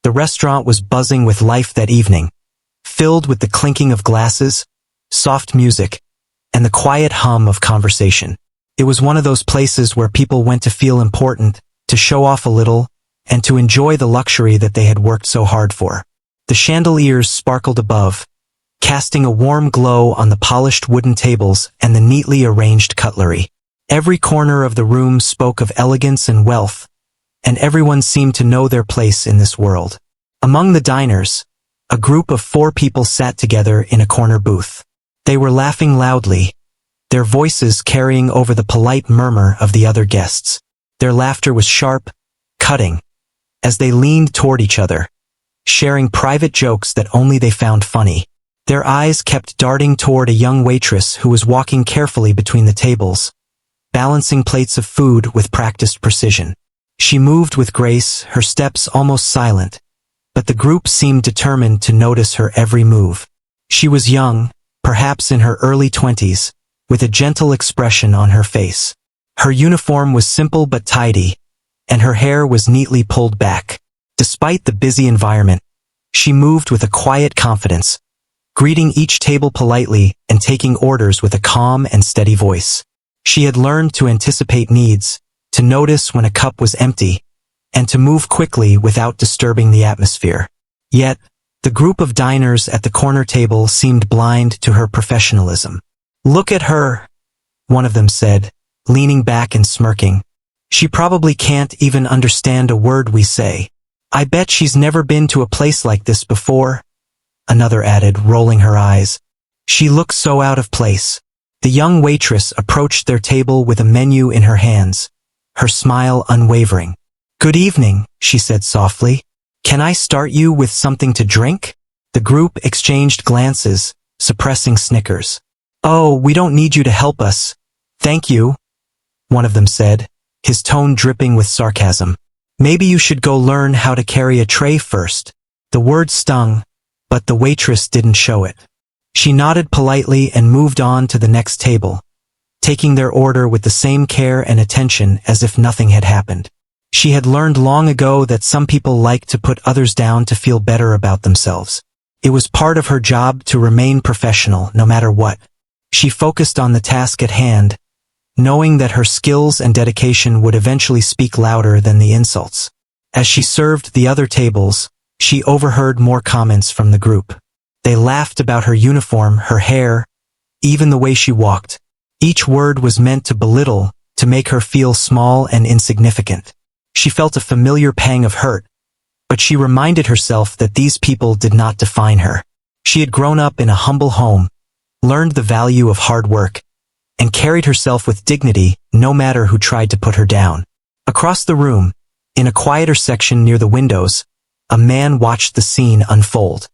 The restaurant was buzzing with life that evening, filled with the clinking of glasses, soft music, and the quiet hum of conversation. It was one of those places where people went to feel important, to show off a little, and to enjoy the luxury that they had worked so hard for. The chandeliers sparkled above, casting a warm glow on the polished wooden tables and the neatly arranged cutlery. Every corner of the room spoke of elegance and wealth, and everyone seemed to know their place in this world. Among the diners, a group of 4 people sat together in a corner booth. They were laughing loudly, their voices carrying over the polite murmur of the other guests. Their laughter was sharp, cutting, as they leaned toward each other, sharing private jokes that only they found funny. Their eyes kept darting toward a young waitress who was walking carefully between the tables, balancing plates of food with practiced precision. She moved with grace, her steps almost silent, but the group seemed determined to notice her every move. She was young, perhaps in her early 20s, with a gentle expression on her face. Her uniform was simple but tidy, and her hair was neatly pulled back. Despite the busy environment, she moved with a quiet confidence, greeting each table politely and taking orders with a calm and steady voice. She had learned to anticipate needs, to notice when a cup was empty, and to move quickly without disturbing the atmosphere. Yet, the group of diners at the corner table seemed blind to her professionalism. "Look at her," one of them said, leaning back and smirking. "She probably can't even understand a word we say. I bet she's never been to a place like this before," another added, rolling her eyes. "She looks so out of place." The young waitress approached their table with a menu in her hands, her smile unwavering. "Good evening," she said softly. "Can I start you with something to drink?" The group exchanged glances, suppressing snickers. "Oh, we don't need you to help us. Thank you," one of them said, his tone dripping with sarcasm. "Maybe you should go learn how to carry a tray first." The word stung, but the waitress didn't show it. She nodded politely and moved on to the next table, taking their order with the same care and attention as if nothing had happened. She had learned long ago that some people like to put others down to feel better about themselves. It was part of her job to remain professional no matter what. She focused on the task at hand, knowing that her skills and dedication would eventually speak louder than the insults. As she served the other tables, she overheard more comments from the group. They laughed about her uniform, her hair, even the way she walked. Each word was meant to belittle, to make her feel small and insignificant. She felt a familiar pang of hurt, but she reminded herself that these people did not define her. She had grown up in a humble home, learned the value of hard work, and carried herself with dignity no matter who tried to put her down. Across the room, in a quieter section near the windows, a man watched the scene unfold.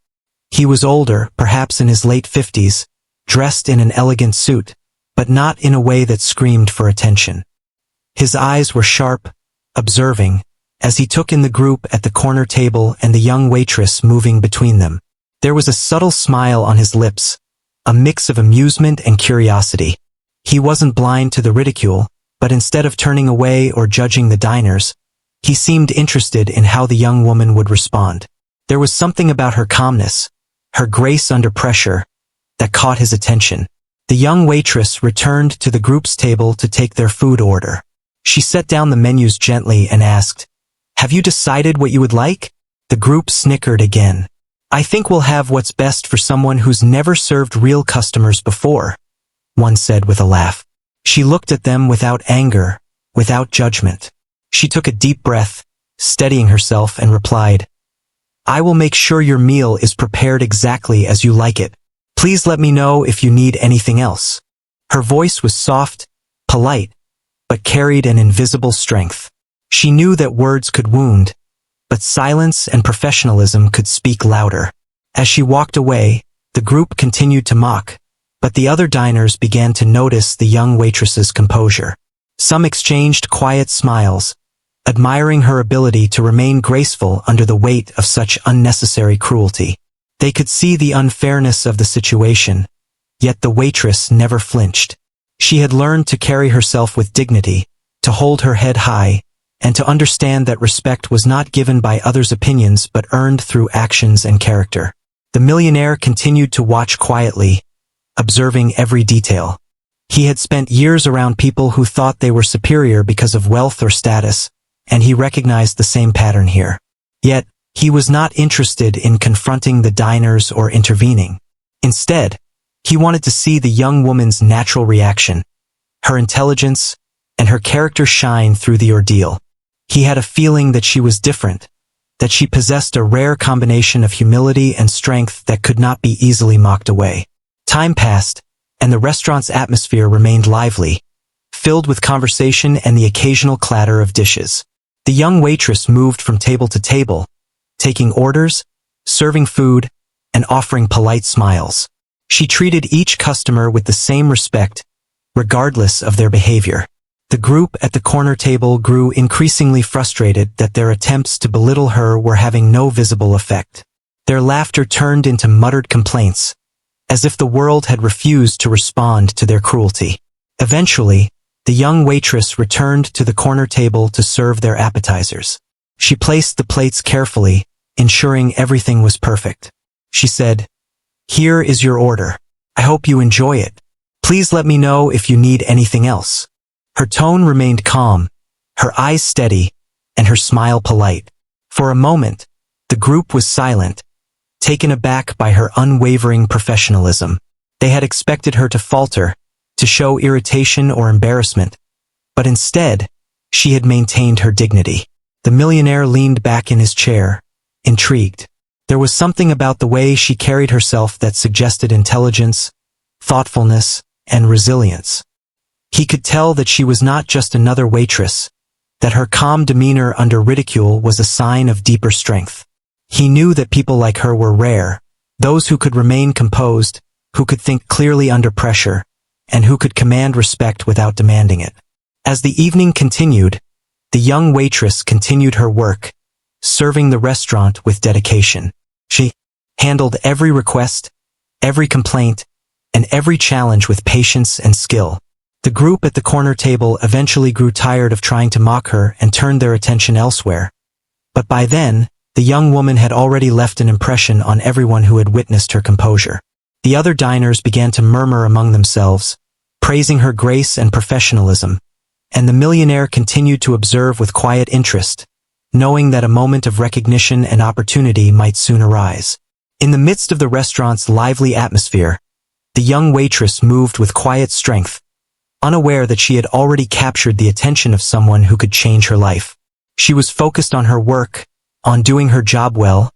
He was older, perhaps in his late 50s, dressed in an elegant suit, but not in a way that screamed for attention. His eyes were sharp, observing, as he took in the group at the corner table and the young waitress moving between them. There was a subtle smile on his lips, a mix of amusement and curiosity. He wasn't blind to the ridicule, but instead of turning away or judging the diners, he seemed interested in how the young woman would respond. There was something about her calmness, her grace under pressure, that caught his attention. The young waitress returned to the group's table to take their food order. She set down the menus gently and asked, "Have you decided what you would like?" The group snickered again. "I think we'll have what's best for someone who's never served real customers before," one said with a laugh. She looked at them without anger, without judgment. She took a deep breath, steadying herself, and replied, "I will make sure your meal is prepared exactly as you like it. Please let me know if you need anything else." Her voice was soft, polite, but carried an invisible strength. She knew that words could wound, but silence and professionalism could speak louder. As she walked away, the group continued to mock, but the other diners began to notice the young waitress's composure. Some exchanged quiet smiles, admiring her ability to remain graceful under the weight of such unnecessary cruelty. They could see the unfairness of the situation, yet the waitress never flinched. She had learned to carry herself with dignity, to hold her head high, and to understand that respect was not given by others' opinions but earned through actions and character. The millionaire continued to watch quietly, observing every detail. He had spent years around people who thought they were superior because of wealth or status, and he recognized the same pattern here. Yet, he was not interested in confronting the diners or intervening. Instead, he wanted to see the young woman's natural reaction, her intelligence, and her character shine through the ordeal. He had a feeling that she was different, that she possessed a rare combination of humility and strength that could not be easily mocked away. Time passed, and the restaurant's atmosphere remained lively, filled with conversation and the occasional clatter of dishes. The young waitress moved from table to table, taking orders, serving food, and offering polite smiles. She treated each customer with the same respect, regardless of their behavior. The group at the corner table grew increasingly frustrated that their attempts to belittle her were having no visible effect. Their laughter turned into muttered complaints, as if the world had refused to respond to their cruelty. Eventually, the young waitress returned to the corner table to serve their appetizers. She placed the plates carefully, ensuring everything was perfect. She said, "Here is your order. I hope you enjoy it. Please let me know if you need anything else." Her tone remained calm, her eyes steady, and her smile polite. For a moment, the group was silent, taken aback by her unwavering professionalism. They had expected her to falter, to show irritation or embarrassment, but instead, she had maintained her dignity. The millionaire leaned back in his chair, intrigued. There was something about the way she carried herself that suggested intelligence, thoughtfulness, and resilience. He could tell that she was not just another waitress, that her calm demeanor under ridicule was a sign of deeper strength. He knew that people like her were rare, those who could remain composed, who could think clearly under pressure, and who could command respect without demanding it. As the evening continued, the young waitress continued her work, serving the restaurant with dedication. She handled every request, every complaint, and every challenge with patience and skill. The group at the corner table eventually grew tired of trying to mock her and turned their attention elsewhere. But by then, the young woman had already left an impression on everyone who had witnessed her composure. The other diners began to murmur among themselves, praising her grace and professionalism, and the millionaire continued to observe with quiet interest, knowing that a moment of recognition and opportunity might soon arise. In the midst of the restaurant's lively atmosphere, the young waitress moved with quiet strength, unaware that she had already captured the attention of someone who could change her life. She was focused on her work, on doing her job well,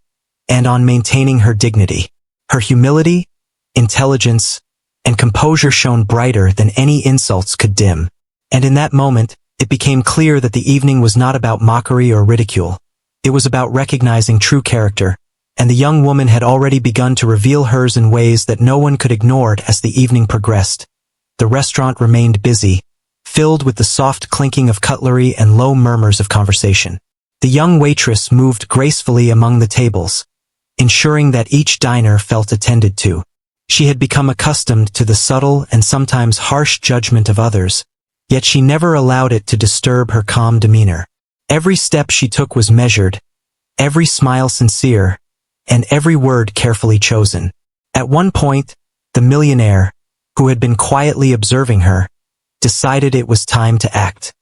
and on maintaining her dignity. Her humility, intelligence, and composure shone brighter than any insults could dim. And in that moment, it became clear that the evening was not about mockery or ridicule. It was about recognizing true character, and the young woman had already begun to reveal hers in ways that no one could ignore as the evening progressed. The restaurant remained busy, filled with the soft clinking of cutlery and low murmurs of conversation. The young waitress moved gracefully among the tables, ensuring that each diner felt attended to. She had become accustomed to the subtle and sometimes harsh judgment of others, yet she never allowed it to disturb her calm demeanor. Every step she took was measured, every smile sincere, and every word carefully chosen. At one point, the millionaire, who had been quietly observing her, decided it was time to act.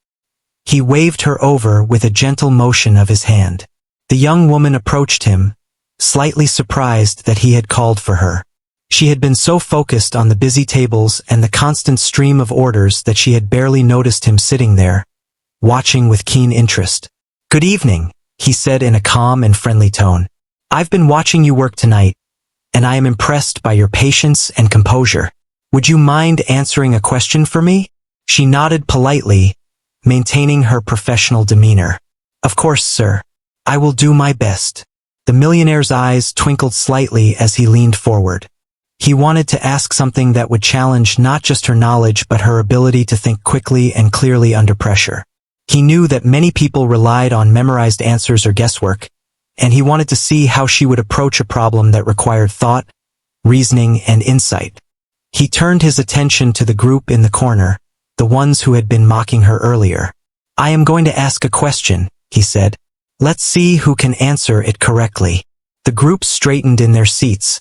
He waved her over with a gentle motion of his hand. The young woman approached him, slightly surprised that he had called for her. She had been so focused on the busy tables and the constant stream of orders that she had barely noticed him sitting there, watching with keen interest. "Good evening," he said in a calm and friendly tone. "I've been watching you work tonight, and I am impressed by your patience and composure. Would you mind answering a question for me?" She nodded politely, maintaining her professional demeanor. "Of course, sir. I will do my best." The millionaire's eyes twinkled slightly as he leaned forward. He wanted to ask something that would challenge not just her knowledge but her ability to think quickly and clearly under pressure. He knew that many people relied on memorized answers or guesswork, and he wanted to see how she would approach a problem that required thought, reasoning, and insight. He turned his attention to the group in the corner, the ones who had been mocking her earlier. "I am going to ask a question," he said. "Let's see who can answer it correctly." The group straightened in their seats,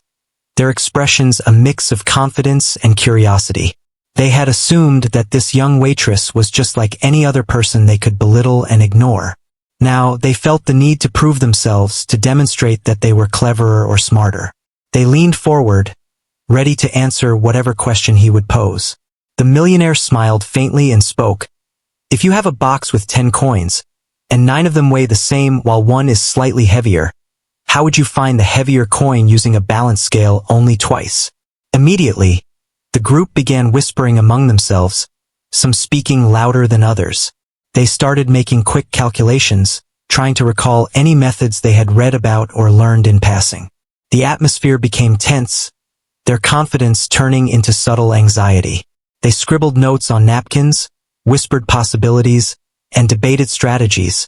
their expressions a mix of confidence and curiosity. They had assumed that this young waitress was just like any other person they could belittle and ignore. Now, they felt the need to prove themselves, to demonstrate that they were cleverer or smarter. They leaned forward, ready to answer whatever question he would pose. The millionaire smiled faintly and spoke, "If you have a box with 10 coins, and 9 of them weigh the same while one is slightly heavier, how would you find the heavier coin using a balance scale only twice?" Immediately, the group began whispering among themselves, some speaking louder than others. They started making quick calculations, trying to recall any methods they had read about or learned in passing. The atmosphere became tense, their confidence turning into subtle anxiety. They scribbled notes on napkins, whispered possibilities, and debated strategies,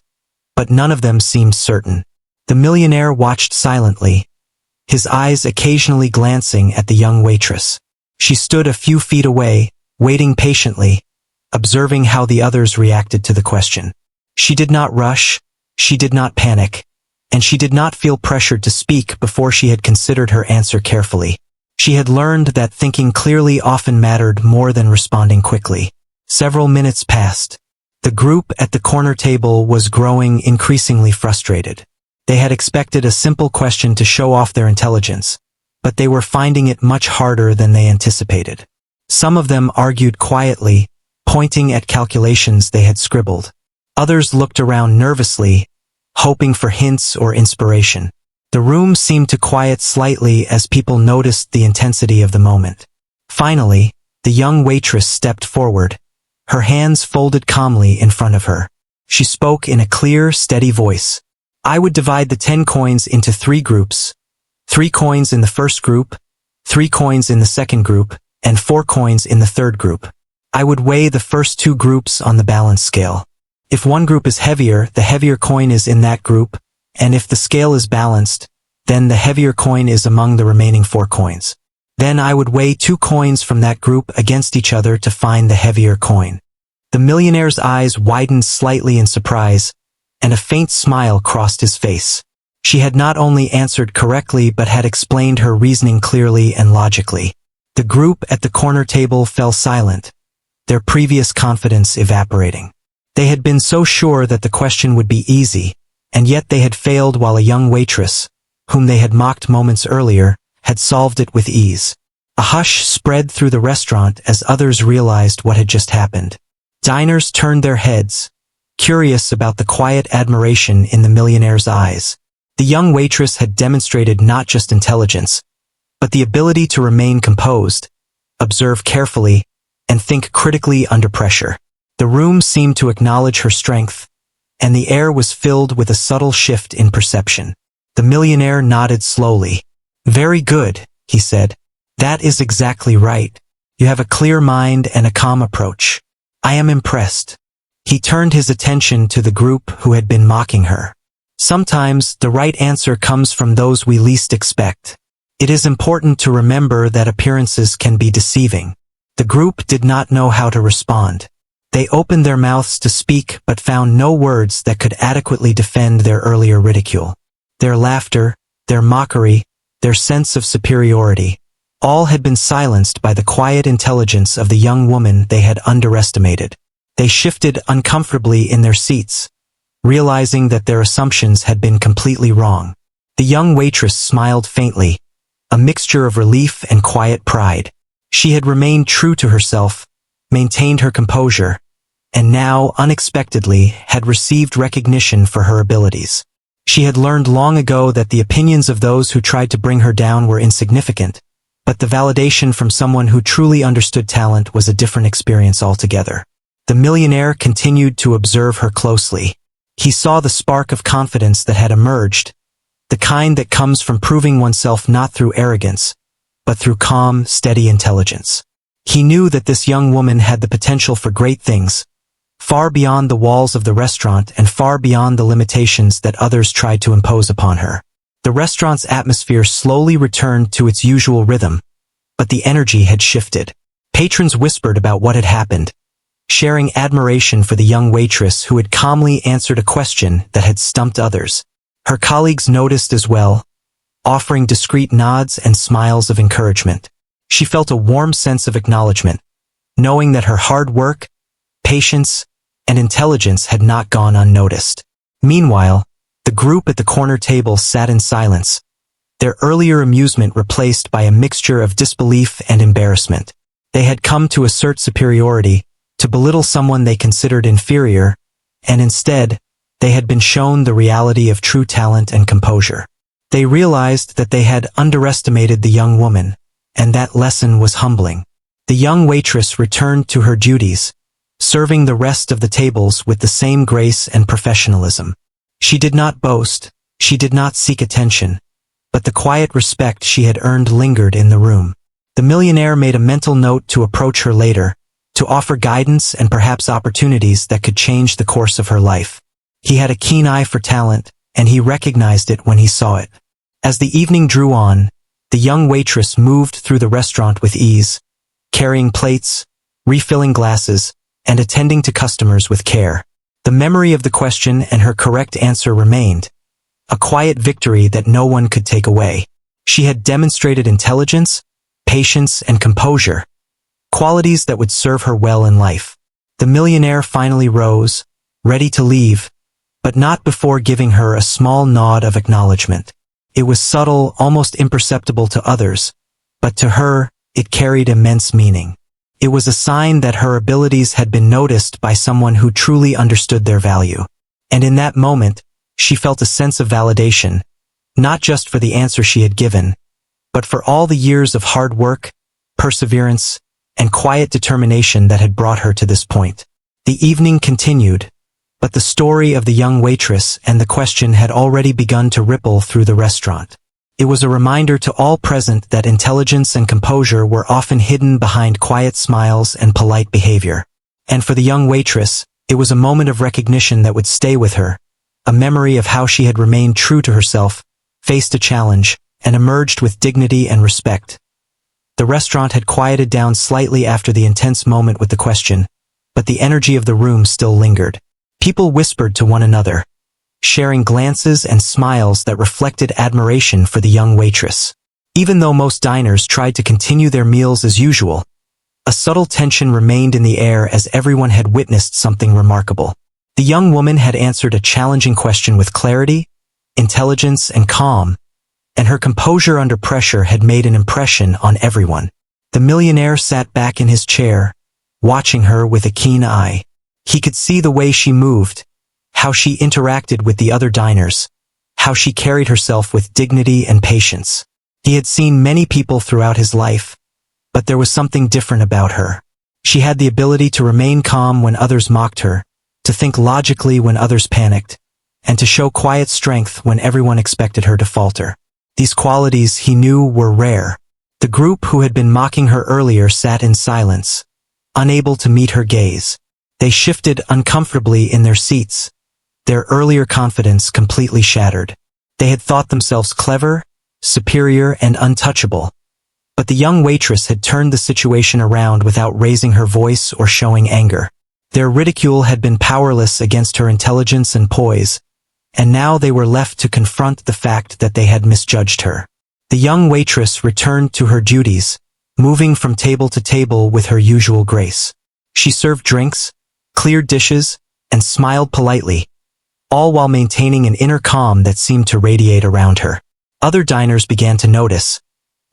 but none of them seemed certain. The millionaire watched silently, his eyes occasionally glancing at the young waitress. She stood a few feet away, waiting patiently, observing how the others reacted to the question. She did not rush, she did not panic, and she did not feel pressured to speak before she had considered her answer carefully. She had learned that thinking clearly often mattered more than responding quickly. Several minutes passed. The group at the corner table was growing increasingly frustrated. They had expected a simple question to show off their intelligence, but they were finding it much harder than they anticipated. Some of them argued quietly, pointing at calculations they had scribbled. Others looked around nervously, hoping for hints or inspiration. The room seemed to quiet slightly as people noticed the intensity of the moment. Finally, the young waitress stepped forward, her hands folded calmly in front of her. She spoke in a clear, steady voice. "I would divide the 10 coins into 3 groups. 3 coins in the first group, 3 coins in the second group, and 4 coins in the third group. I would weigh the first 2 groups on the balance scale. If one group is heavier, the heavier coin is in that group, and if the scale is balanced, then the heavier coin is among the remaining 4 coins. Then I would weigh 2 coins from that group against each other to find the heavier coin." The millionaire's eyes widened slightly in surprise, and a faint smile crossed his face. She had not only answered correctly but had explained her reasoning clearly and logically. The group at the corner table fell silent, their previous confidence evaporating. They had been so sure that the question would be easy, and yet they had failed while a young waitress, whom they had mocked moments earlier, had solved it with ease. A hush spread through the restaurant as others realized what had just happened. Diners turned their heads, curious about the quiet admiration in the millionaire's eyes. The young waitress had demonstrated not just intelligence, but the ability to remain composed, observe carefully, and think critically under pressure. The room seemed to acknowledge her strength, and the air was filled with a subtle shift in perception. The millionaire nodded slowly. "Very good," he said. "That is exactly right. You have a clear mind and a calm approach. I am impressed." He turned his attention to the group who had been mocking her. "Sometimes the right answer comes from those we least expect. It is important to remember that appearances can be deceiving." The group did not know how to respond. They opened their mouths to speak but found no words that could adequately defend their earlier ridicule. Their laughter, their mockery, their sense of superiority, all had been silenced by the quiet intelligence of the young woman they had underestimated. They shifted uncomfortably in their seats, realizing that their assumptions had been completely wrong. The young waitress smiled faintly, a mixture of relief and quiet pride. She had remained true to herself, maintained her composure, and now, unexpectedly, had received recognition for her abilities. She had learned long ago that the opinions of those who tried to bring her down were insignificant, but the validation from someone who truly understood talent was a different experience altogether. The millionaire continued to observe her closely. He saw the spark of confidence that had emerged, the kind that comes from proving oneself not through arrogance, but through calm, steady intelligence. He knew that this young woman had the potential for great things, far beyond the walls of the restaurant and far beyond the limitations that others tried to impose upon her. The restaurant's atmosphere slowly returned to its usual rhythm, but the energy had shifted. Patrons whispered about what had happened, sharing admiration for the young waitress who had calmly answered a question that had stumped others. Her colleagues noticed as well, offering discreet nods and smiles of encouragement. She felt a warm sense of acknowledgement, knowing that her hard work, patience, and intelligence had not gone unnoticed. Meanwhile, the group at the corner table sat in silence, their earlier amusement replaced by a mixture of disbelief and embarrassment. They had come to assert superiority, to belittle someone they considered inferior, and instead, they had been shown the reality of true talent and composure. They realized that they had underestimated the young woman, and that lesson was humbling. The young waitress returned to her duties, serving the rest of the tables with the same grace and professionalism. She did not boast, she did not seek attention, but the quiet respect she had earned lingered in the room. The millionaire made a mental note to approach her later, to offer guidance and perhaps opportunities that could change the course of her life. He had a keen eye for talent, and he recognized it when he saw it. As the evening drew on, the young waitress moved through the restaurant with ease, carrying plates, refilling glasses, and attending to customers with care. The memory of the question and her correct answer remained, a quiet victory that no one could take away. She had demonstrated intelligence, patience, and composure, qualities that would serve her well in life. The millionaire finally rose, ready to leave, but not before giving her a small nod of acknowledgement. It was subtle, almost imperceptible to others, but to her, it carried immense meaning. It was a sign that her abilities had been noticed by someone who truly understood their value. And in that moment, she felt a sense of validation, not just for the answer she had given, but for all the years of hard work, perseverance, and quiet determination that had brought her to this point. The evening continued, but the story of the young waitress and the question had already begun to ripple through the restaurant. It was a reminder to all present that intelligence and composure were often hidden behind quiet smiles and polite behavior. And for the young waitress, it was a moment of recognition that would stay with her, a memory of how she had remained true to herself, faced a challenge, and emerged with dignity and respect. The restaurant had quieted down slightly after the intense moment with the question, but the energy of the room still lingered. People whispered to one another, sharing glances and smiles that reflected admiration for the young waitress. Even though most diners tried to continue their meals as usual, a subtle tension remained in the air as everyone had witnessed something remarkable. The young woman had answered a challenging question with clarity, intelligence, and calm, and her composure under pressure had made an impression on everyone. The millionaire sat back in his chair, watching her with a keen eye. He could see the way she moved, how she interacted with the other diners, how she carried herself with dignity and patience. He had seen many people throughout his life, but there was something different about her. She had the ability to remain calm when others mocked her, to think logically when others panicked, and to show quiet strength when everyone expected her to falter. These qualities, he knew, were rare. The group who had been mocking her earlier sat in silence, unable to meet her gaze. They shifted uncomfortably in their seats, their earlier confidence completely shattered. They had thought themselves clever, superior, and untouchable. But the young waitress had turned the situation around without raising her voice or showing anger. Their ridicule had been powerless against her intelligence and poise, and now they were left to confront the fact that they had misjudged her. The young waitress returned to her duties, moving from table to table with her usual grace. She served drinks, cleared dishes, and smiled politely, all while maintaining an inner calm that seemed to radiate around her. Other diners began to notice,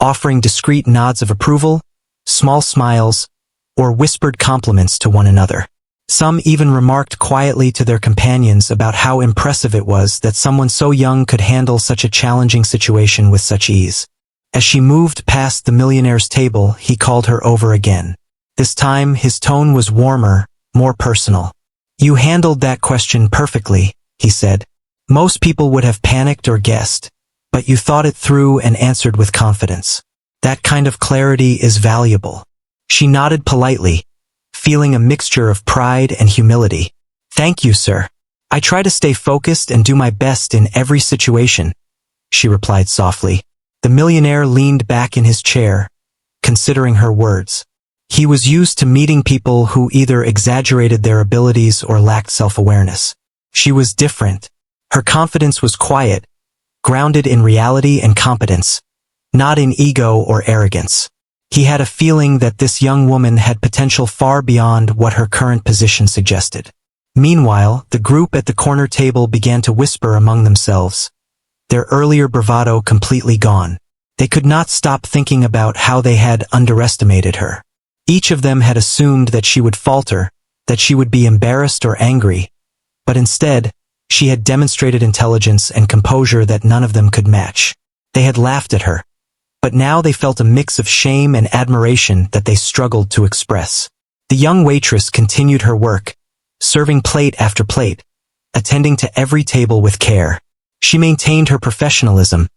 offering discreet nods of approval, small smiles, or whispered compliments to one another. Some even remarked quietly to their companions about how impressive it was that someone so young could handle such a challenging situation with such ease. As she moved past the millionaire's table, he called her over again. This time, his tone was warmer, more personal. "You handled that question perfectly," he said. "Most people would have panicked or guessed, but you thought it through and answered with confidence. That kind of clarity is valuable." She nodded politely, feeling a mixture of pride and humility. "Thank you, sir. I try to stay focused and do my best in every situation," she replied softly. The millionaire leaned back in his chair, considering her words. He was used to meeting people who either exaggerated their abilities or lacked self-awareness. She was different. Her confidence was quiet, grounded in reality and competence, not in ego or arrogance. He had a feeling that this young woman had potential far beyond what her current position suggested. Meanwhile, the group at the corner table began to whisper among themselves, their earlier bravado completely gone. They could not stop thinking about how they had underestimated her. Each of them had assumed that she would falter, that she would be embarrassed or angry, but instead, she had demonstrated intelligence and composure that none of them could match. They had laughed at her, but now they felt a mix of shame and admiration that they struggled to express. The young waitress continued her work, serving plate after plate, attending to every table with care. She maintained her professionalism,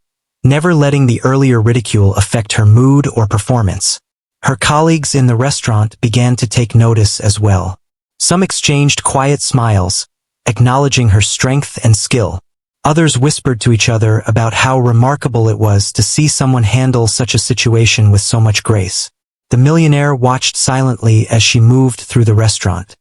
never letting the earlier ridicule affect her mood or performance. Her colleagues in the restaurant began to take notice as well. Some exchanged quiet smiles, acknowledging her strength and skill. Others whispered to each other about how remarkable it was to see someone handle such a situation with so much grace. The millionaire watched silently as she moved through the restaurant.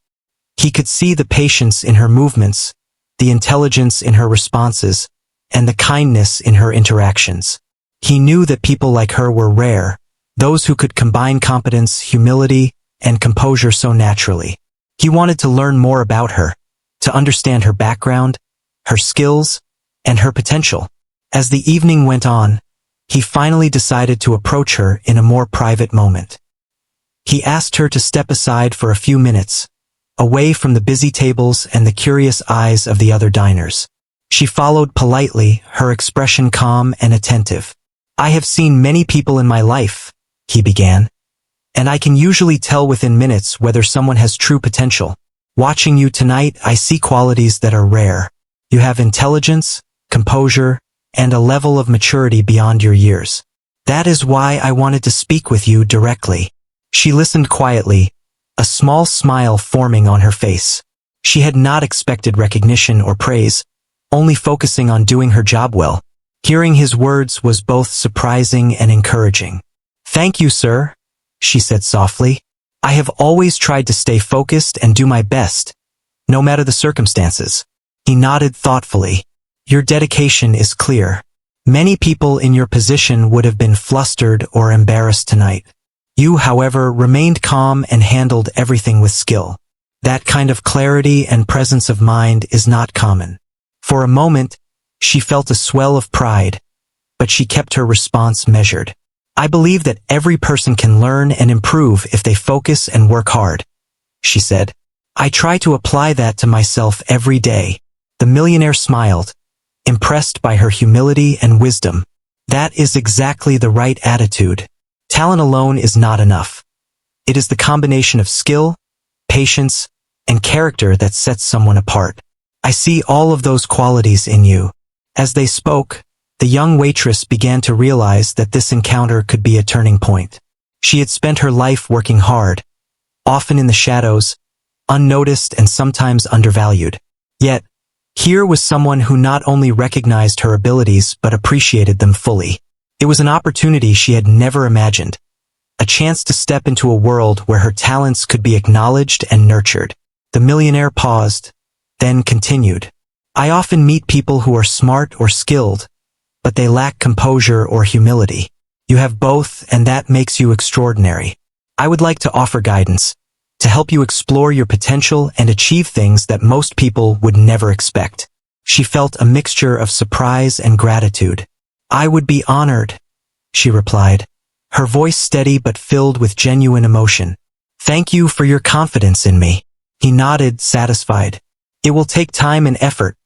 He could see the patience in her movements, the intelligence in her responses, and the kindness in her interactions. He knew that people like her were rare, those who could combine competence, humility, and composure so naturally. He wanted to learn more about her, to understand her background, her skills, and her potential. As the evening went on, he finally decided to approach her in a more private moment. He asked her to step aside for a few minutes, away from the busy tables and the curious eyes of the other diners. She followed politely, her expression calm and attentive. "I have seen many people in my life," he began, "and I can usually tell within minutes whether someone has true potential. Watching you tonight, I see qualities that are rare. You have intelligence, composure, and a level of maturity beyond your years. That is why I wanted to speak with you directly." She listened quietly, a small smile forming on her face. She had not expected recognition or praise, only focusing on doing her job well. Hearing his words was both surprising and encouraging. "Thank you, sir," she said softly. "I have always tried to stay focused and do my best, no matter the circumstances." He nodded thoughtfully. "Your dedication is clear. Many people in your position would have been flustered or embarrassed tonight. You, however, remained calm and handled everything with skill. That kind of clarity and presence of mind is not common." For a moment, she felt a swell of pride, but she kept her response measured. "I believe that every person can learn and improve if they focus and work hard," she said. "I try to apply that to myself every day." The millionaire smiled, impressed by her humility and wisdom. "That is exactly the right attitude. Talent alone is not enough. It is the combination of skill, patience, and character that sets someone apart. I see all of those qualities in you." As they spoke, the young waitress began to realize that this encounter could be a turning point. She had spent her life working hard, often in the shadows, unnoticed and sometimes undervalued. Yet, here was someone who not only recognized her abilities but appreciated them fully. It was an opportunity she had never imagined, a chance to step into a world where her talents could be acknowledged and nurtured. The millionaire paused, then continued. "I often meet people who are smart or skilled, but they lack composure or humility. You have both, and that makes you extraordinary. I would like to offer guidance, to help you explore your potential and achieve things that most people would never expect." She felt a mixture of surprise and gratitude. "I would be honored," she replied, her voice steady but filled with genuine emotion. "Thank you for your confidence in me." He nodded, satisfied. "It will take time and effort,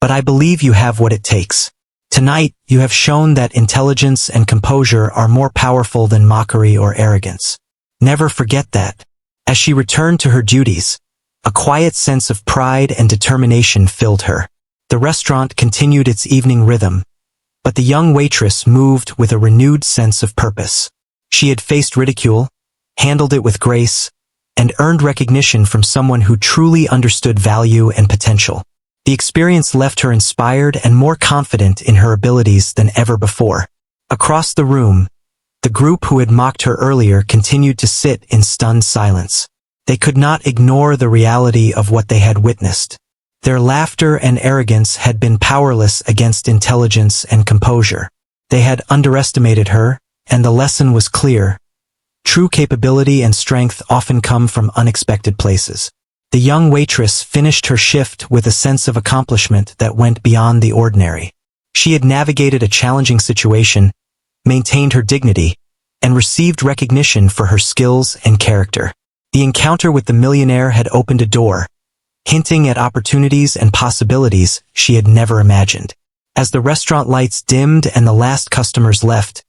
but I believe you have what it takes. Tonight, you have shown that intelligence and composure are more powerful than mockery or arrogance. Never forget that." As she returned to her duties, a quiet sense of pride and determination filled her. The restaurant continued its evening rhythm, but the young waitress moved with a renewed sense of purpose. She had faced ridicule, handled it with grace, and earned recognition from someone who truly understood value and potential. The experience left her inspired and more confident in her abilities than ever before. Across the room, The group who had mocked her earlier continued to sit in stunned silence. They could not ignore the reality of what they had witnessed. Their laughter and arrogance had been powerless against intelligence and composure. They had underestimated her, and the lesson was clear. True capability and strength often come from unexpected places. The young waitress finished her shift with a sense of accomplishment that went beyond the ordinary. She had navigated a challenging situation, maintained her dignity, and received recognition for her skills and character. The encounter with the millionaire had opened a door, hinting at opportunities and possibilities she had never imagined. As the restaurant lights dimmed and the last customers left,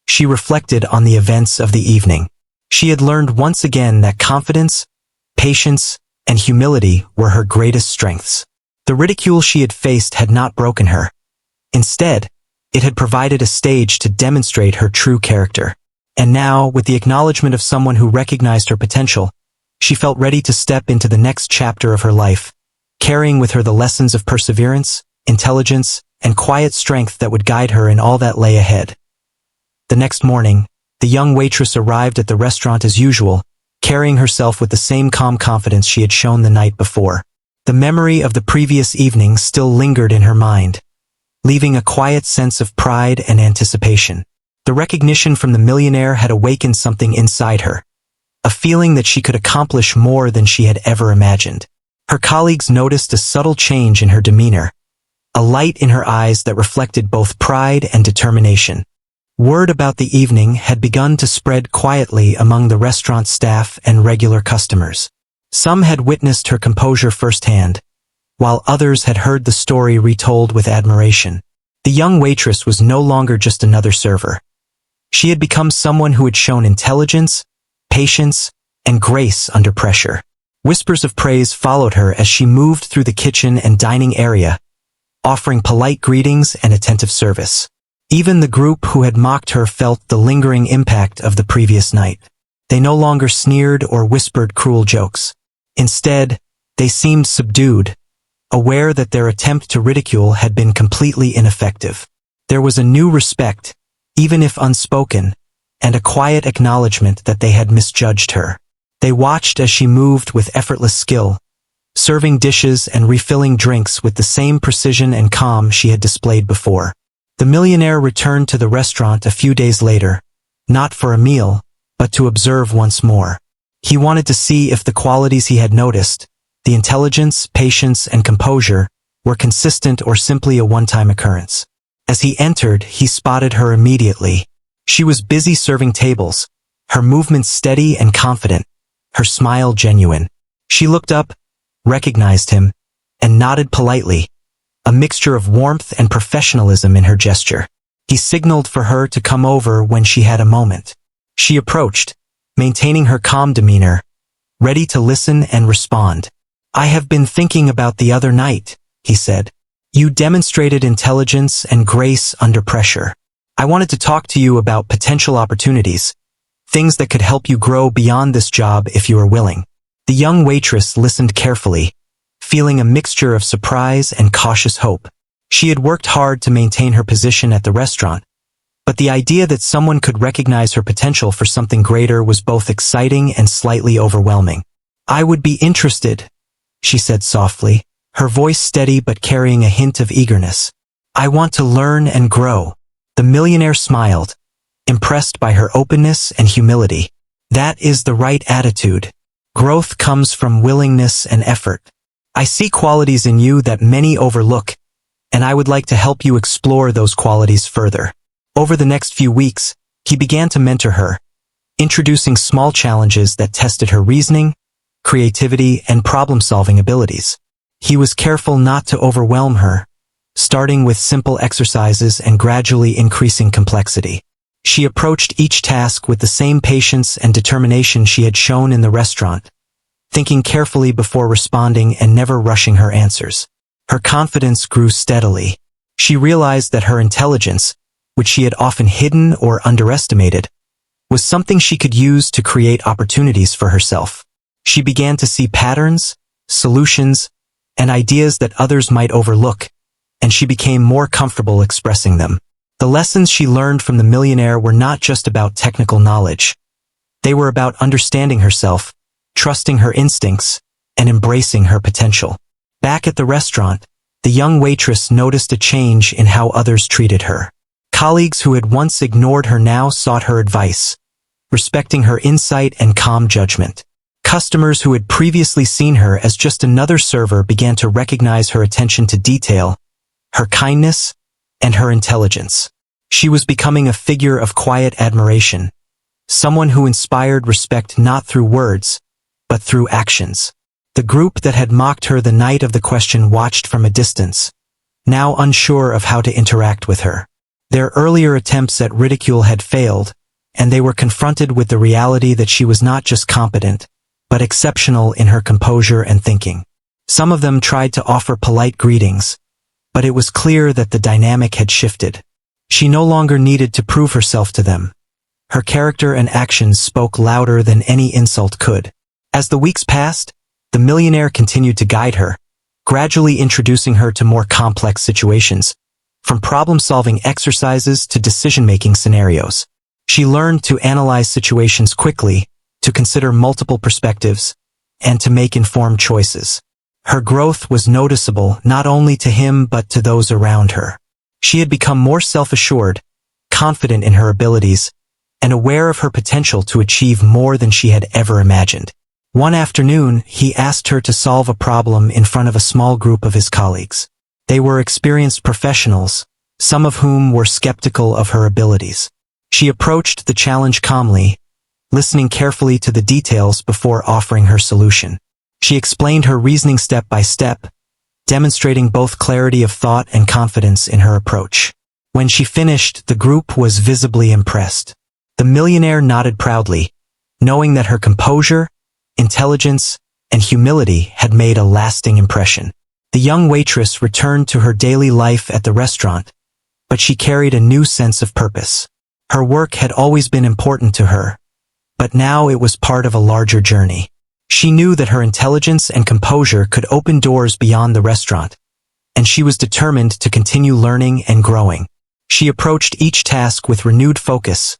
she reflected on the events of the evening. She had learned once again that confidence, patience, and humility were her greatest strengths. The ridicule she had faced had not broken her. Instead, it had provided a stage to demonstrate her true character. And now, with the acknowledgement of someone who recognized her potential, she felt ready to step into the next chapter of her life, carrying with her the lessons of perseverance, intelligence, and quiet strength that would guide her in all that lay ahead. The next morning, the young waitress arrived at the restaurant as usual, carrying herself with the same calm confidence she had shown the night before. The memory of the previous evening still lingered in her mind, leaving a quiet sense of pride and anticipation. The recognition from the millionaire had awakened something inside her, a feeling that she could accomplish more than she had ever imagined. Her colleagues noticed a subtle change in her demeanor, a light in her eyes that reflected both pride and determination. Word about the evening had begun to spread quietly among the restaurant staff and regular customers. Some had witnessed her composure firsthand, while others had heard the story retold with admiration. The young waitress was no longer just another server. She had become someone who had shown intelligence, patience, and grace under pressure. Whispers of praise followed her as she moved through the kitchen and dining area, offering polite greetings and attentive service. Even the group who had mocked her felt the lingering impact of the previous night. They no longer sneered or whispered cruel jokes. Instead, they seemed subdued, aware that their attempt to ridicule had been completely ineffective. There was a new respect, even if unspoken, and a quiet acknowledgement that they had misjudged her. They watched as she moved with effortless skill, serving dishes and refilling drinks with the same precision and calm she had displayed before. The millionaire returned to the restaurant a few days later, not for a meal, but to observe once more. He wanted to see if the qualities he had noticed, the intelligence, patience, and composure, were consistent or simply a one-time occurrence. As he entered, he spotted her immediately. She was busy serving tables, her movements steady and confident, her smile genuine. She looked up, recognized him, and nodded politely, a mixture of warmth and professionalism in her gesture. He signaled for her to come over when she had a moment. She approached, maintaining her calm demeanor, ready to listen and respond. "I have been thinking about the other night," he said. "You demonstrated intelligence and grace under pressure. I wanted to talk to you about potential opportunities, things that could help you grow beyond this job if you are willing." The young waitress listened carefully, feeling a mixture of surprise and cautious hope. She had worked hard to maintain her position at the restaurant, but the idea that someone could recognize her potential for something greater was both exciting and slightly overwhelming. "I would be interested," she said softly, her voice steady but carrying a hint of eagerness. "I want to learn and grow." The millionaire smiled, impressed by her openness and humility. "That is the right attitude. Growth comes from willingness and effort. I see qualities in you that many overlook, and I would like to help you explore those qualities further." Over the next few weeks, he began to mentor her, introducing small challenges that tested her reasoning, creativity, and problem-solving abilities. He was careful not to overwhelm her, starting with simple exercises and gradually increasing complexity. She approached each task with the same patience and determination she had shown in the restaurant, thinking carefully before responding and never rushing her answers. Her confidence grew steadily. She realized that her intelligence, which she had often hidden or underestimated, was something she could use to create opportunities for herself. She began to see patterns, solutions, and ideas that others might overlook, and she became more comfortable expressing them. The lessons she learned from the millionaire were not just about technical knowledge. They were about understanding herself, trusting her instincts, and embracing her potential. Back at the restaurant, the young waitress noticed a change in how others treated her. Colleagues who had once ignored her now sought her advice, respecting her insight and calm judgment. Customers who had previously seen her as just another server began to recognize her attention to detail, her kindness, and her intelligence. She was becoming a figure of quiet admiration, someone who inspired respect not through words, but through actions. The group that had mocked her the night of the question watched from a distance, now unsure of how to interact with her. Their earlier attempts at ridicule had failed, and they were confronted with the reality that she was not just competent, but exceptional in her composure and thinking. Some of them tried to offer polite greetings, but it was clear that the dynamic had shifted. She no longer needed to prove herself to them. Her character and actions spoke louder than any insult could. As the weeks passed, the millionaire continued to guide her, gradually introducing her to more complex situations, from problem-solving exercises to decision-making scenarios. She learned to analyze situations quickly, to consider multiple perspectives, and to make informed choices. Her growth was noticeable not only to him but to those around her. She had become more self-assured, confident in her abilities, and aware of her potential to achieve more than she had ever imagined. One afternoon, he asked her to solve a problem in front of a small group of his colleagues. They were experienced professionals, some of whom were skeptical of her abilities. She approached the challenge calmly, listening carefully to the details before offering her solution. She explained her reasoning step by step, demonstrating both clarity of thought and confidence in her approach. When she finished, the group was visibly impressed. The millionaire nodded proudly, knowing that her composure, intelligence, and humility had made a lasting impression. The young waitress returned to her daily life at the restaurant, but she carried a new sense of purpose. Her work had always been important to her, but now it was part of a larger journey. She knew that her intelligence and composure could open doors beyond the restaurant, and she was determined to continue learning and growing. She approached each task with renewed focus,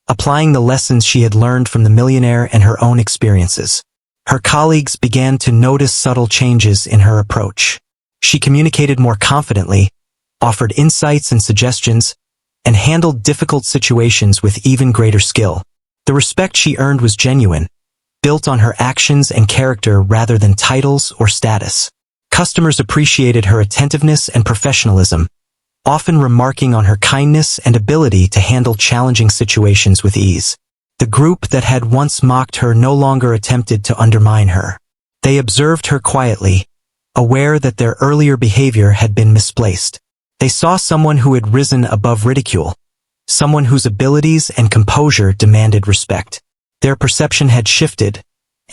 applying the lessons she had learned from the millionaire and her own experiences. Her colleagues began to notice subtle changes in her approach. She communicated more confidently, offered insights and suggestions, and handled difficult situations with even greater skill. The respect she earned was genuine, built on her actions and character rather than titles or status. Customers appreciated her attentiveness and professionalism, often remarking on her kindness and ability to handle challenging situations with ease. The group that had once mocked her no longer attempted to undermine her. They observed her quietly, aware that their earlier behavior had been misplaced. They saw someone who had risen above ridicule, someone whose abilities and composure demanded respect. Their perception had shifted,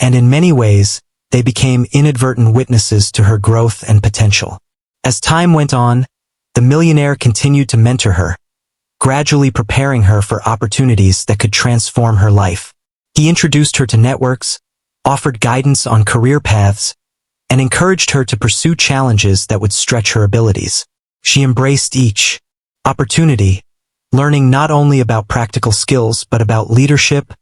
and in many ways, they became inadvertent witnesses to her growth and potential. As time went on, the millionaire continued to mentor her, gradually preparing her for opportunities that could transform her life. He introduced her to networks, offered guidance on career paths, and encouraged her to pursue challenges that would stretch her abilities. She embraced each opportunity, learning not only about practical skills but about leadership,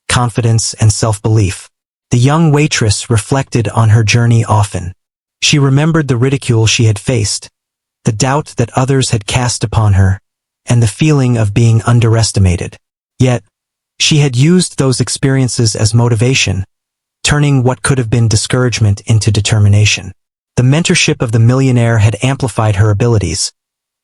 confidence, and self-belief. The young waitress reflected on her journey often. She remembered the ridicule she had faced, the doubt that others had cast upon her, and the feeling of being underestimated. Yet, she had used those experiences as motivation, turning what could have been discouragement into determination. The mentorship of the millionaire had amplified her abilities,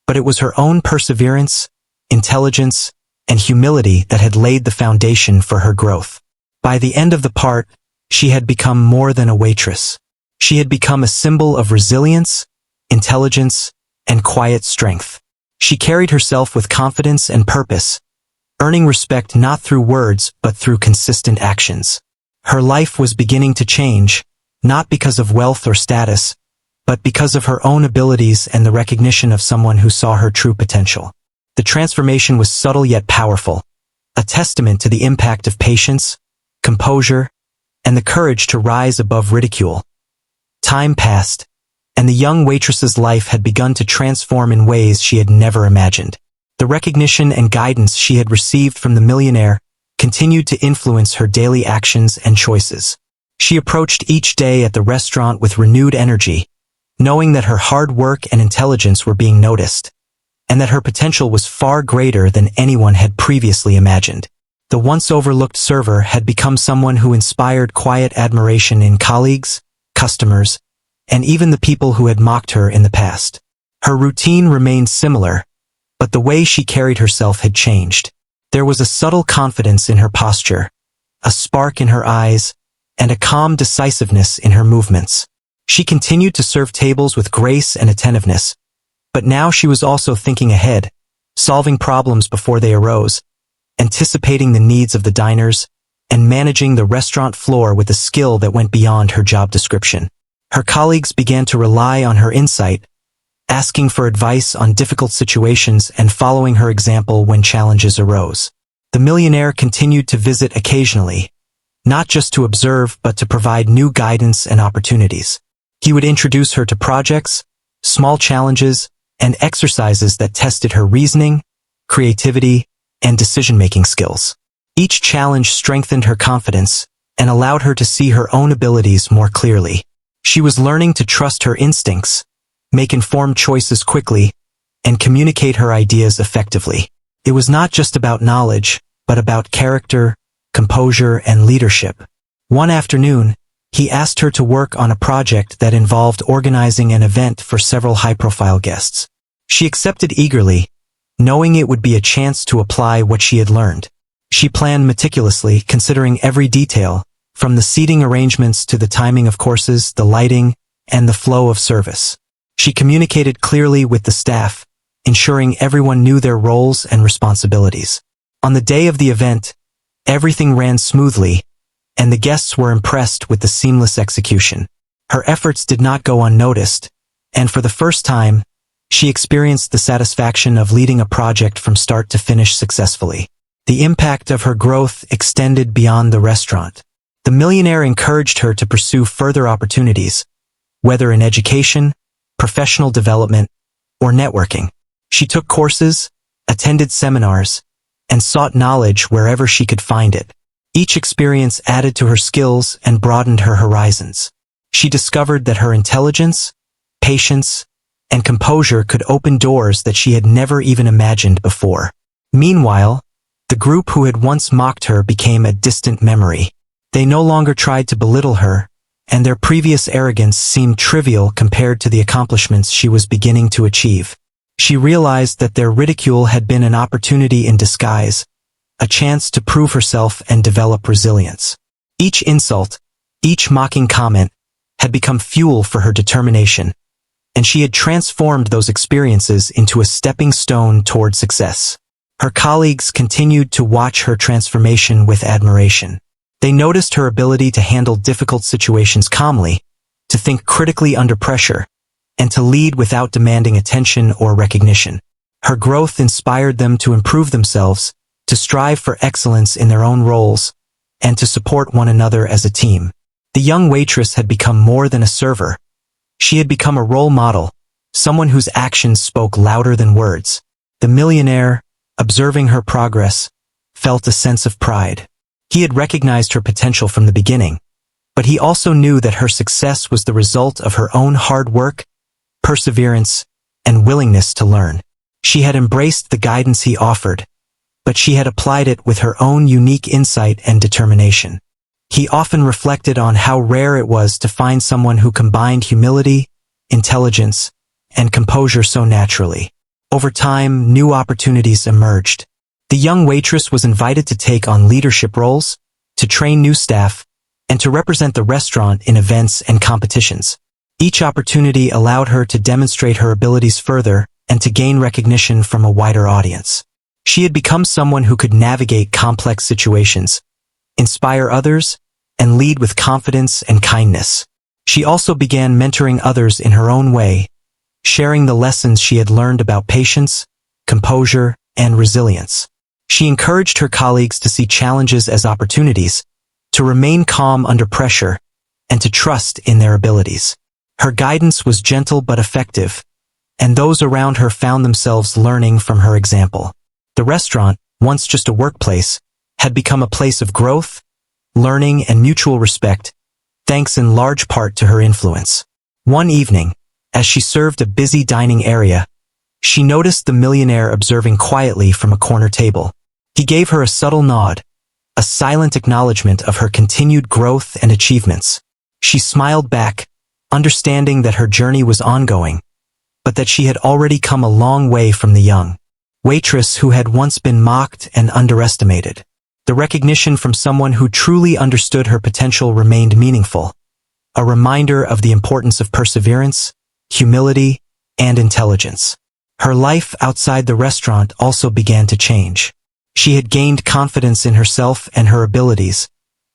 but it was her own perseverance, intelligence, and humility that had laid the foundation for her growth. By the end of the part, she had become more than a waitress. She had become a symbol of resilience, intelligence, and quiet strength. She carried herself with confidence and purpose, earning respect not through words but through consistent actions. Her life was beginning to change, not because of wealth or status, but because of her own abilities and the recognition of someone who saw her true potential. The transformation was subtle yet powerful, a testament to the impact of patience, composure, and the courage to rise above ridicule. Time passed, and the young waitress's life had begun to transform in ways she had never imagined. The recognition and guidance she had received from the millionaire continued to influence her daily actions and choices. She approached each day at the restaurant with renewed energy, knowing that her hard work and intelligence were being noticed, and that her potential was far greater than anyone had previously imagined. The once overlooked server had become someone who inspired quiet admiration in colleagues, customers, and even the people who had mocked her in the past. Her routine remained similar, but the way she carried herself had changed. There was a subtle confidence in her posture, a spark in her eyes, and a calm decisiveness in her movements. She continued to serve tables with grace and attentiveness, but now she was also thinking ahead, solving problems before they arose, anticipating the needs of the diners, and managing the restaurant floor with a skill that went beyond her job description. Her colleagues began to rely on her insight, asking for advice on difficult situations and following her example when challenges arose. The millionaire continued to visit occasionally, not just to observe but to provide new guidance and opportunities. He would introduce her to projects, small challenges, and exercises that tested her reasoning, creativity, and decision-making skills. Each challenge strengthened her confidence and allowed her to see her own abilities more clearly. She was learning to trust her instincts, make informed choices quickly, and communicate her ideas effectively. It was not just about knowledge, but about character, composure, and leadership. One afternoon, he asked her to work on a project that involved organizing an event for several high-profile guests. She accepted eagerly, knowing it would be a chance to apply what she had learned. She planned meticulously, considering every detail, from the seating arrangements to the timing of courses, the lighting, and the flow of service. She communicated clearly with the staff, ensuring everyone knew their roles and responsibilities. On the day of the event, everything ran smoothly, and the guests were impressed with the seamless execution. Her efforts did not go unnoticed, and for the first time, she experienced the satisfaction of leading a project from start to finish successfully. The impact of her growth extended beyond the restaurant. The millionaire encouraged her to pursue further opportunities, whether in education, professional development, or networking. She took courses, attended seminars, and sought knowledge wherever she could find it. Each experience added to her skills and broadened her horizons. She discovered that her intelligence, patience, and composure could open doors that she had never even imagined before. Meanwhile, the group who had once mocked her became a distant memory. They no longer tried to belittle her, and their previous arrogance seemed trivial compared to the accomplishments she was beginning to achieve. She realized that their ridicule had been an opportunity in disguise, a chance to prove herself and develop resilience. Each insult, each mocking comment, had become fuel for her determination, and she had transformed those experiences into a stepping stone toward success. Her colleagues continued to watch her transformation with admiration. They noticed her ability to handle difficult situations calmly, to think critically under pressure, and to lead without demanding attention or recognition. Her growth inspired them to improve themselves, to strive for excellence in their own roles, and to support one another as a team. The young waitress had become more than a server. She had become a role model, someone whose actions spoke louder than words. The millionaire, observing her progress, felt a sense of pride. He had recognized her potential from the beginning, but he also knew that her success was the result of her own hard work, perseverance, and willingness to learn. She had embraced the guidance he offered, but she had applied it with her own unique insight and determination. He often reflected on how rare it was to find someone who combined humility, intelligence, and composure so naturally. Over time, new opportunities emerged. The young waitress was invited to take on leadership roles, to train new staff, and to represent the restaurant in events and competitions. Each opportunity allowed her to demonstrate her abilities further and to gain recognition from a wider audience. She had become someone who could navigate complex situations, inspire others, and lead with confidence and kindness. She also began mentoring others in her own way, sharing the lessons she had learned about patience, composure, and resilience. She encouraged her colleagues to see challenges as opportunities, to remain calm under pressure, and to trust in their abilities. Her guidance was gentle but effective, and those around her found themselves learning from her example. The restaurant, once just a workplace, had become a place of growth, learning, and mutual respect, thanks in large part to her influence. One evening, as she served a busy dining area, she noticed the millionaire observing quietly from a corner table. He gave her a subtle nod, a silent acknowledgement of her continued growth and achievements. She smiled back, understanding that her journey was ongoing, but that she had already come a long way from the young waitress who had once been mocked and underestimated. The recognition from someone who truly understood her potential remained meaningful, a reminder of the importance of perseverance, humility, and intelligence. Her life outside the restaurant also began to change. She had gained confidence in herself and her abilities,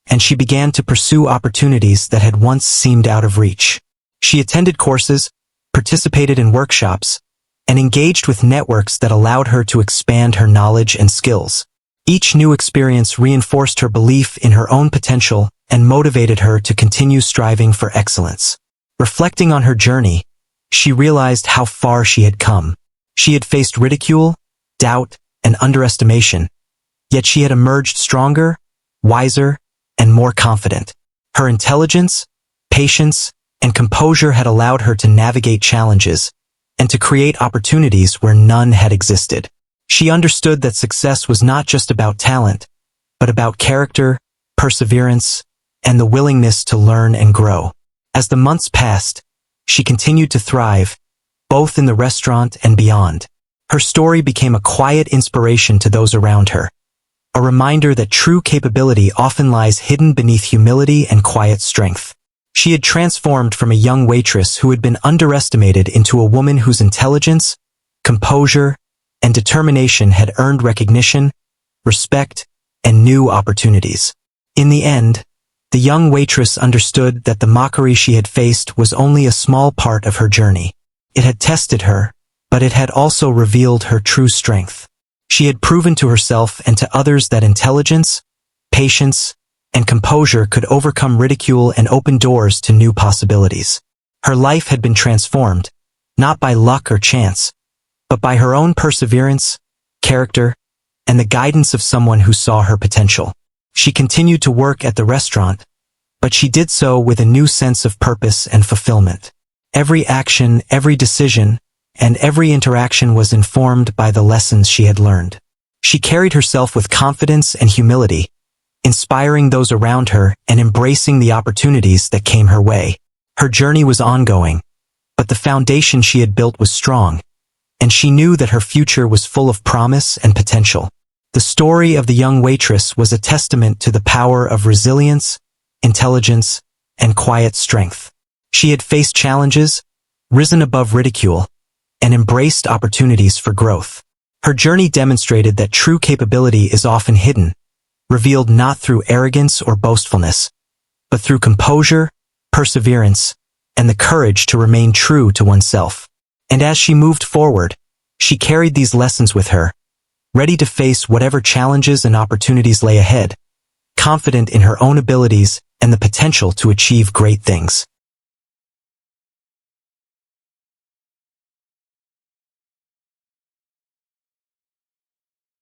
and she began to pursue opportunities that had once seemed out of reach. She attended courses, participated in workshops, and engaged with networks that allowed her to expand her knowledge and skills. Each new experience reinforced her belief in her own potential and motivated her to continue striving for excellence. Reflecting on her journey, she realized how far she had come. She had faced ridicule, doubt, and underestimation, yet she had emerged stronger, wiser, and more confident. Her intelligence, patience, and composure had allowed her to navigate challenges and to create opportunities where none had existed. She understood that success was not just about talent, but about character, perseverance, and the willingness to learn and grow. As the months passed, she continued to thrive, both in the restaurant and beyond. Her story became a quiet inspiration to those around her, a reminder that true capability often lies hidden beneath humility and quiet strength. She had transformed from a young waitress who had been underestimated into a woman whose intelligence, composure, and determination had earned recognition, respect, and new opportunities. In the end, the young waitress understood that the mockery she had faced was only a small part of her journey. It had tested her, but it had also revealed her true strength. She had proven to herself and to others that intelligence, patience, and composure could overcome ridicule and open doors to new possibilities. Her life had been transformed, not by luck or chance, but by her own perseverance, character, and the guidance of someone who saw her potential. She continued to work at the restaurant, but she did so with a new sense of purpose and fulfillment. Every action, every decision, and every interaction was informed by the lessons she had learned. She carried herself with confidence and humility, inspiring those around her and embracing the opportunities that came her way. Her journey was ongoing, but the foundation she had built was strong, and she knew that her future was full of promise and potential. The story of the young waitress was a testament to the power of resilience, intelligence, and quiet strength. She had faced challenges, risen above ridicule, and embraced opportunities for growth. Her journey demonstrated that true capability is often hidden, revealed not through arrogance or boastfulness, but through composure, perseverance, and the courage to remain true to oneself. And as she moved forward, she carried these lessons with her, ready to face whatever challenges and opportunities lay ahead, confident in her own abilities and the potential to achieve great things.